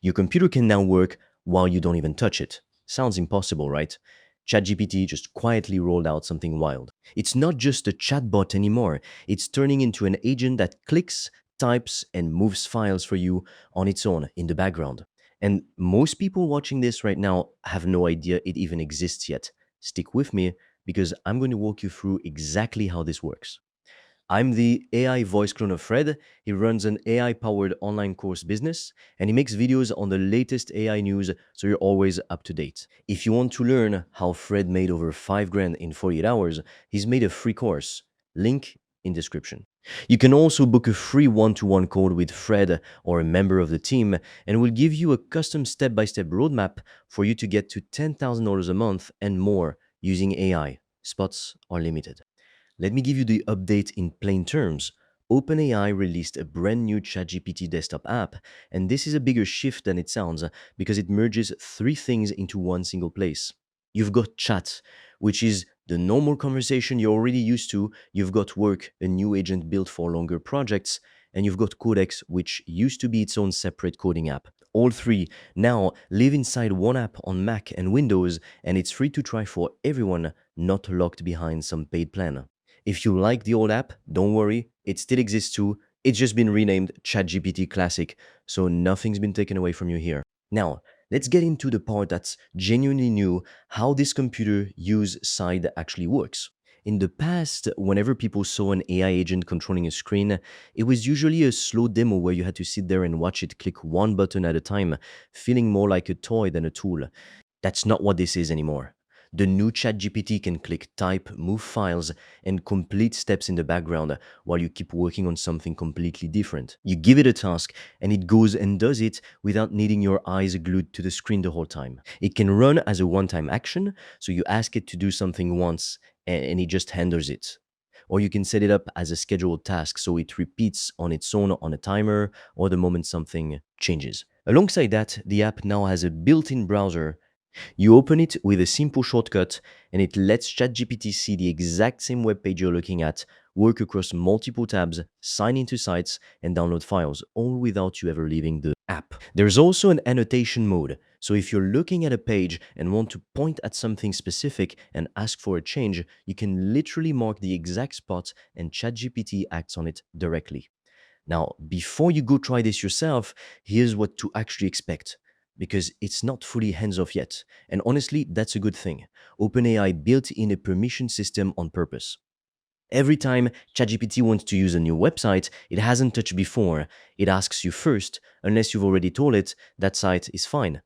Your computer can now work while you don't even touch it. Sounds impossible, right? ChatGPT just quietly rolled out something wild. It's not just a chatbot anymore, it's turning into an agent that clicks, types, and moves files for you on its own in the background. And most people watching this right now have no idea it even exists yet. Stick with me because I'm going to walk you through exactly how this works. I'm the AI voice clone of Fred. He runs an AI powered online course business and he makes videos on the latest AI news so you're always up to date. If you want to learn how Fred made over 5 grand in 48 hours, he's made a free course. Link in description. You can also book a free one-to-one call with Fred or a member of the team and we'll give you a custom step-by-step roadmap for you to get to $10,000 a month and more using AI. Spots are limited. Let me give you the update in plain terms. OpenAI released a brand new ChatGPT desktop app, and this is a bigger shift than it sounds because it merges three things into one single place. You've got chat, which is the normal conversation you're already used to. You've got work, a new agent built for longer projects, and you've got Codex, which used to be its own separate coding app. All three now live inside one app on Mac and Windows, and it's free to try for everyone, not locked behind some paid plan. If you like the old app, don't worry, it still exists too. It's just been renamed ChatGPT Classic, so nothing's been taken away from you here. Now, let's get into the part that's genuinely new, how this computer use side actually works. In the past, whenever people saw an AI agent controlling a screen, it was usually a slow demo where you had to sit there and watch it click one button at a time, feeling more like a toy than a tool. That's not what this is anymore. The new ChatGPT can click type, move files, and complete steps in the background while you keep working on something completely different. You give it a task and it goes and does it without needing your eyes glued to the screen the whole time. It can run as a one-time action, so you ask it to do something once and it just handles it. Or you can set it up as a scheduled task so it repeats on its own on a timer or the moment something changes. Alongside that, the app now has a built-in browser. You open it with a simple shortcut and it lets ChatGPT see the exact same web page you're looking at, work across multiple tabs, sign into sites, and download files, all without you ever leaving the app. There's also an annotation mode, so if you're looking at a page and want to point at something specific and ask for a change, you can literally mark the exact spot and ChatGPT acts on it directly. Now, before you go try this yourself, here's what to actually expect. Because it's not fully hands off yet. And honestly, that's a good thing. OpenAI built in a permission system on purpose. Every time ChatGPT wants to use a new website it hasn't touched before, it asks you first, unless you've already told it that site is fine.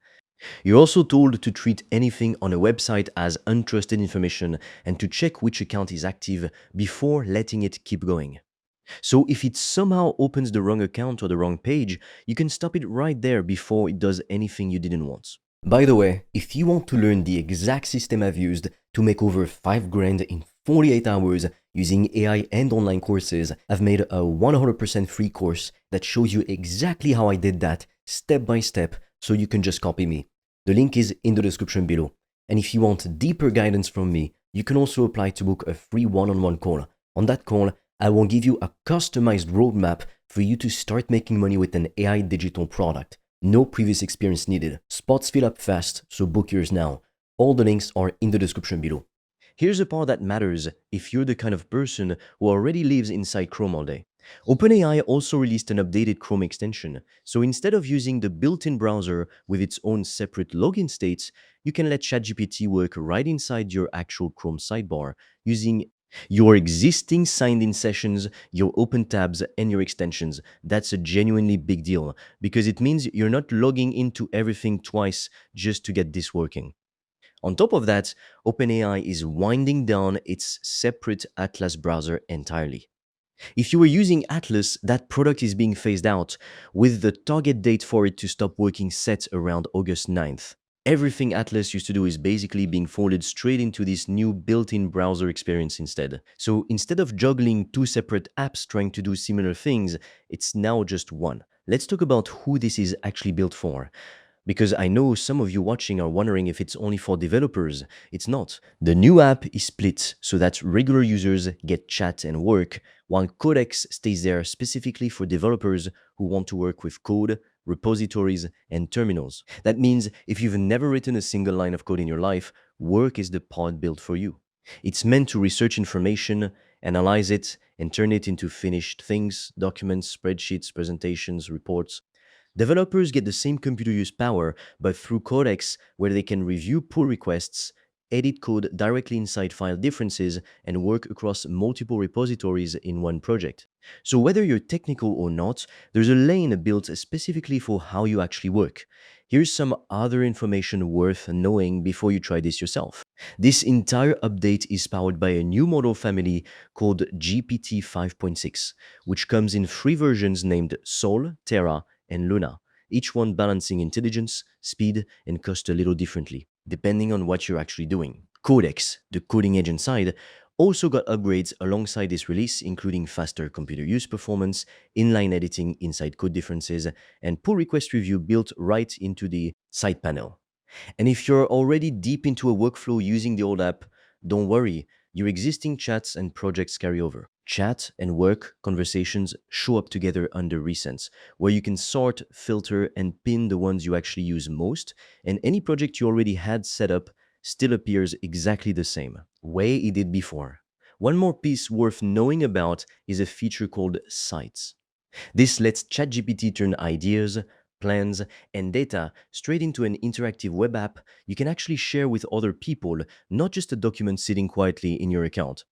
You're also told to treat anything on a website as untrusted information and to check which account is active before letting it keep going. So if it somehow opens the wrong account or the wrong page, you can stop it right there before it does anything you didn't want. By the way, if you want to learn the exact system I've used to make over 5 grand in 48 hours using AI and online courses, I've made a 100% free course that shows you exactly how I did that step by step so you can just copy me. The link is in the description below. And if you want deeper guidance from me, you can also apply to book a free one-on-one call. On that call, I will give you a customized roadmap for you to start making money with an AI digital product. No previous experience needed. Spots fill up fast, so book yours now. All the links are in the description below. Here's the part that matters if you're the kind of person who already lives inside Chrome all day. OpenAI also released an updated Chrome extension, so instead of using the built-in browser with its own separate login states, you can let ChatGPT work right inside your actual Chrome sidebar using your existing signed-in sessions, your open tabs, and your extensions. That's a genuinely big deal because it means you're not logging into everything twice just to get this working. On top of that, OpenAI is winding down its separate Atlas browser entirely. If you were using Atlas, that product is being phased out, with the target date for it to stop working set around August 9th. Everything Atlas used to do is basically being folded straight into this new built-in browser experience instead. So instead of juggling two separate apps trying to do similar things, it's now just one. Let's talk about who this is actually built for. Because I know some of you watching are wondering if it's only for developers. It's not. The new app is split so that regular users get chat and work, while Codex stays there specifically for developers who want to work with code, repositories, and terminals. That means if you've never written a single line of code in your life, Work is the pod built for you. It's meant to research information, analyze it, and turn it into finished things, documents, spreadsheets, presentations, reports. Developers get the same computer use power, but through Codex, where they can review pull requests, edit code directly inside file differences, and work across multiple repositories in one project. So, whether you're technical or not, there's a lane built specifically for how you actually work. Here's some other information worth knowing before you try this yourself. This entire update is powered by a new model family called GPT 5.6, which comes in three versions named Sol, Terra, and Luna, each one balancing intelligence, speed, and cost a little differently, depending on what you're actually doing. Codex, the coding agent side, also got upgrades alongside this release, including faster computer use performance, inline editing inside code differences, and pull request review built right into the side panel. And if you're already deep into a workflow using the old app, don't worry, your existing chats and projects carry over. Chat and work conversations show up together under Recents, where you can sort, filter, and pin the ones you actually use most, and any project you already had set up still appears exactly the same, way it did before. One more piece worth knowing about is a feature called Sites. This lets ChatGPT turn ideas, plans, and data straight into an interactive web app you can actually share with other people, not just a document sitting quietly in your account.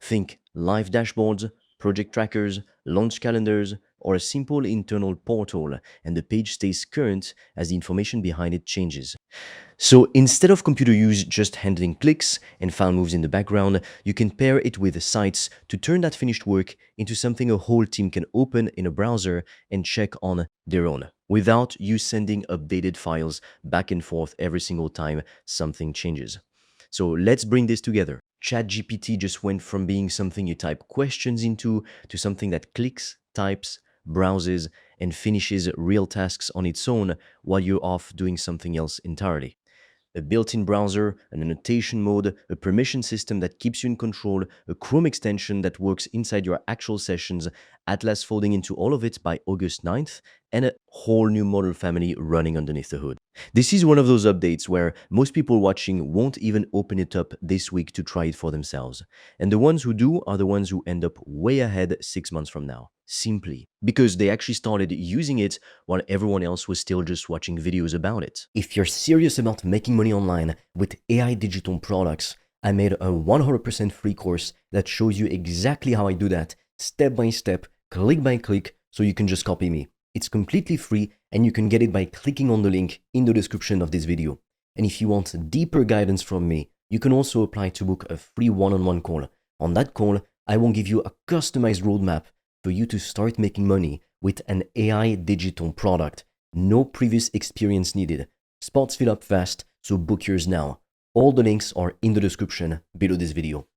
Think live dashboards, project trackers, launch calendars, or a simple internal portal, and the page stays current as the information behind it changes. So instead of computer use just handling clicks and file moves in the background, you can pair it with sites to turn that finished work into something a whole team can open in a browser and check on their own, without you sending updated files back and forth every single time something changes. So let's bring this together. ChatGPT just went from being something you type questions into to something that clicks, types, browses, and finishes real tasks on its own while you're off doing something else entirely. A built-in browser, an annotation mode, a permission system that keeps you in control, a Chrome extension that works inside your actual sessions, Atlas folding into all of it by August 9th, and a whole new model family running underneath the hood. This is one of those updates where most people watching won't even open it up this week to try it for themselves. And the ones who do are the ones who end up way ahead 6 months from now. Simply because they actually started using it while everyone else was still just watching videos about it. If you're serious about making money online with AI digital products, I made a 100% free course that shows you exactly how I do that, step by step, click by click, so you can just copy me. It's completely free and you can get it by clicking on the link in the description of this video. And if you want deeper guidance from me, you can also apply to book a free one-on-one call. On that call, I will give you a customized roadmap for you to start making money with an AI digital product. No previous experience needed. Spots fill up fast, so book yours now. All the links are in the description below this video.